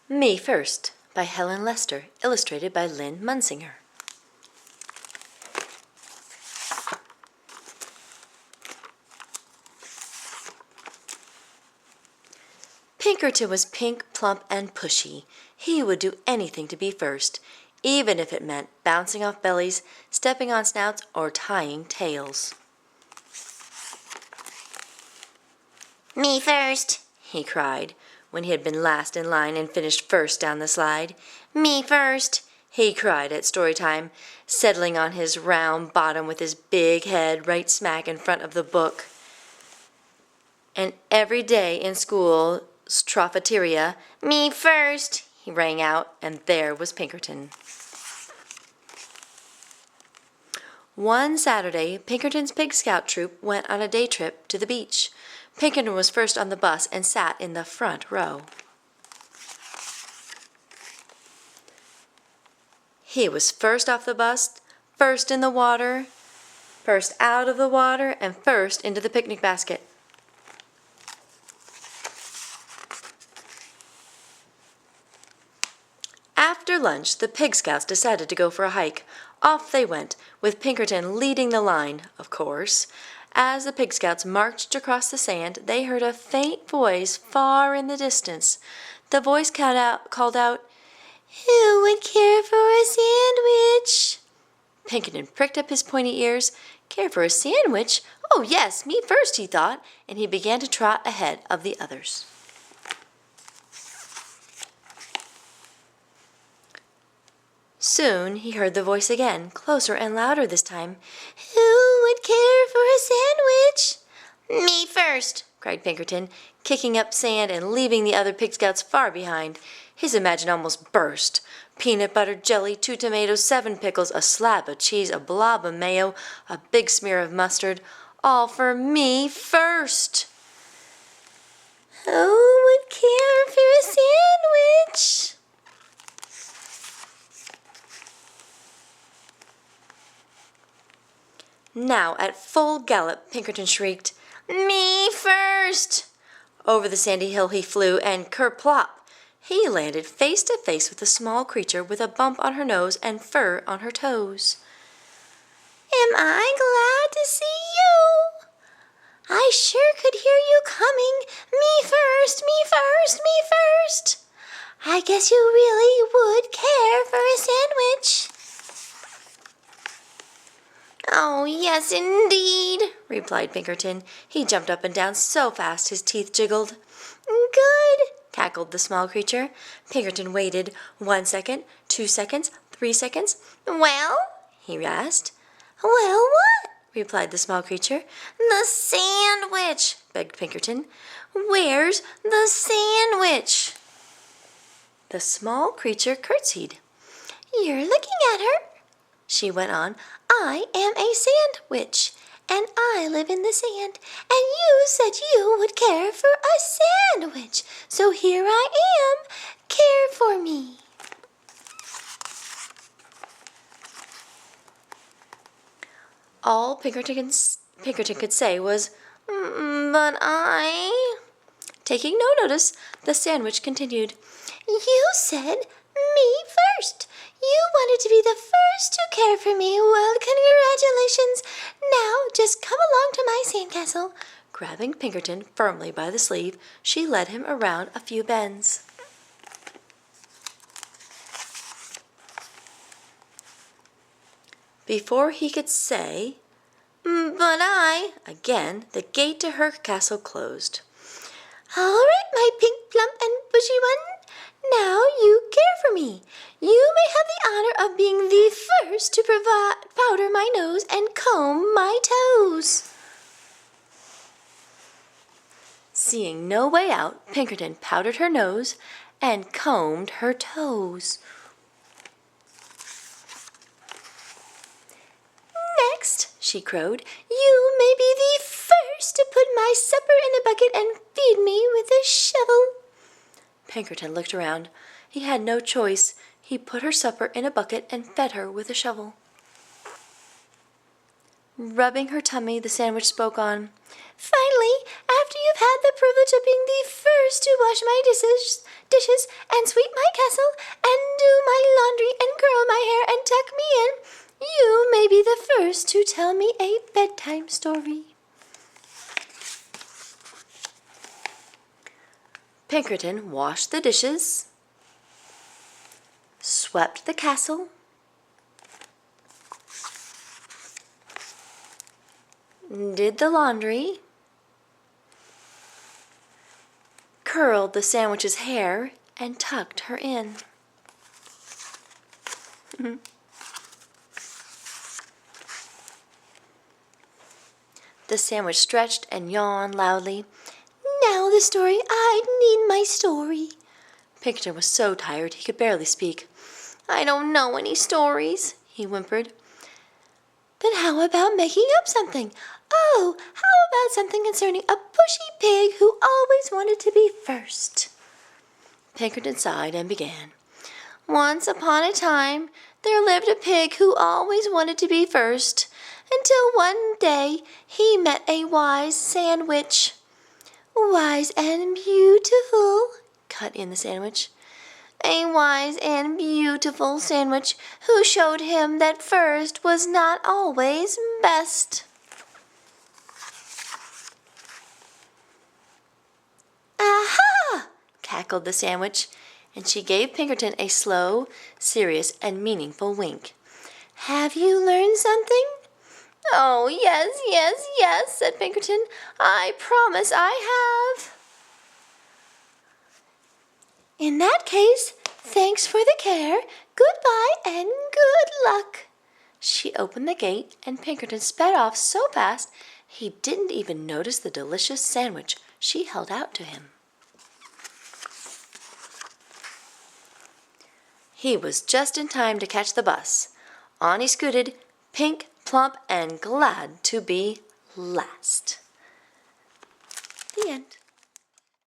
Me First by Helen Lester, illustrated by Lynn Munsinger. Pinkerton was pink, plump, and pushy. He would do anything to be first, even if it meant bouncing off bellies, stepping on snouts, or tying tails. "Me first," he cried, when he had been last in line and finished first down the slide. "Me first," he cried at story time, settling on his round bottom with his big head right smack in front of the book. And every day in school's trophiteria, "Me first," he rang out, and there was Pinkerton. One Saturday, Pinkerton's Pig Scout troop went on a day trip to the beach. Pinkerton was first on the bus and sat in the front row. He was first off the bus, first in the water, first out of the water, and first into the picnic basket. After lunch, the Pig Scouts decided to go for a hike. Off they went, with Pinkerton leading the line, of course. As the Pig Scouts marched across the sand, they heard a faint voice far in the distance. The voice called out, "Who would care for a sandwich?" Pinkerton pricked up his pointy ears. Care for a sandwich? Oh, yes, me first, he thought, and he began to trot ahead of the others. Soon he heard the voice again, closer and louder this time. "Who would care for a sandwich?" "Me first," cried Pinkerton, kicking up sand and leaving the other Pig Scouts far behind. His imagination almost burst. Peanut butter, jelly, 2 tomatoes, 7 pickles, a slab of cheese, a blob of mayo, a big smear of mustard, all for me first. Who would care for a sandwich? Now, at full gallop, Pinkerton shrieked, "Me first!" Over the sandy hill he flew, and kerplop! He landed face to face with a small creature with a bump on her nose and fur on her toes. "Am I glad to see you? I sure could hear you coming. Me first, me first, me first. I guess you really would care for a sandwich." "Oh, yes, indeed," replied Pinkerton. He jumped up and down so fast his teeth jiggled. "Good," cackled the small creature. Pinkerton waited 1 second, 2 seconds, 3 seconds. "Well?" he asked. "Well, what?" replied the small creature. "The sandwich," begged Pinkerton. "Where's the sandwich?" The small creature curtsied. "You're looking at her," she went on. "I am a sandwich, and I live in the sand, and you said you would care for a sandwich, so here I am. Care for me." All Pinkerton could say was, "But I—" Taking no notice, the sandwich continued, "You said me first. You wanted to be the first to care for me. Well, congratulations. Now just come along to my sandcastle." Grabbing Pinkerton firmly by the sleeve, she led him around a few bends. Before he could say, "But I," again, the gate to her castle closed. "All right, my pink, plump, and bushy one. Now you care for me. You may have the honor of being the first to powder my nose and comb my toes." Seeing no way out, Pinkerton powdered her nose and combed her toes. "Next," she crowed, "you may be the first to put my supper in a bucket and feed me with a shovel." Pinkerton looked around. He had no choice. He put her supper in a bucket and fed her with a shovel. Rubbing her tummy, the sandwich spoke on. "Finally, after you've had the privilege of being the first to wash my dishes and sweep my castle and do my laundry and curl my hair and tuck me in, you may be the first to tell me a bedtime story. Pinkerton washed the dishes, swept the castle, did the laundry, curled the sandwich's hair, and tucked her in. The sandwich stretched and yawned loudly. Now the story, I need my story. Pinkerton was so tired he could barely speak. I don't know any stories, he whimpered. Then how about making up something? Oh, how about something concerning a pushy pig who always wanted to be first? Pinkerton sighed and began. Once upon a time, there lived a pig who always wanted to be first, until one day he met a wise sandwich. Wise and beautiful, cut in the sandwich. A wise and beautiful sandwich who showed him that first was not always best. Aha! cackled the sandwich, and she gave Pinkerton a slow, serious, and meaningful wink. Have you learned something? Oh, yes, yes, yes, said Pinkerton. I promise I have. In that case, thanks for the care, goodbye, and good luck. She opened the gate, and Pinkerton sped off so fast he didn't even notice the delicious sandwich she held out to him. He was just in time to catch the bus. On he scooted, pink, plump, and glad to be last. The end.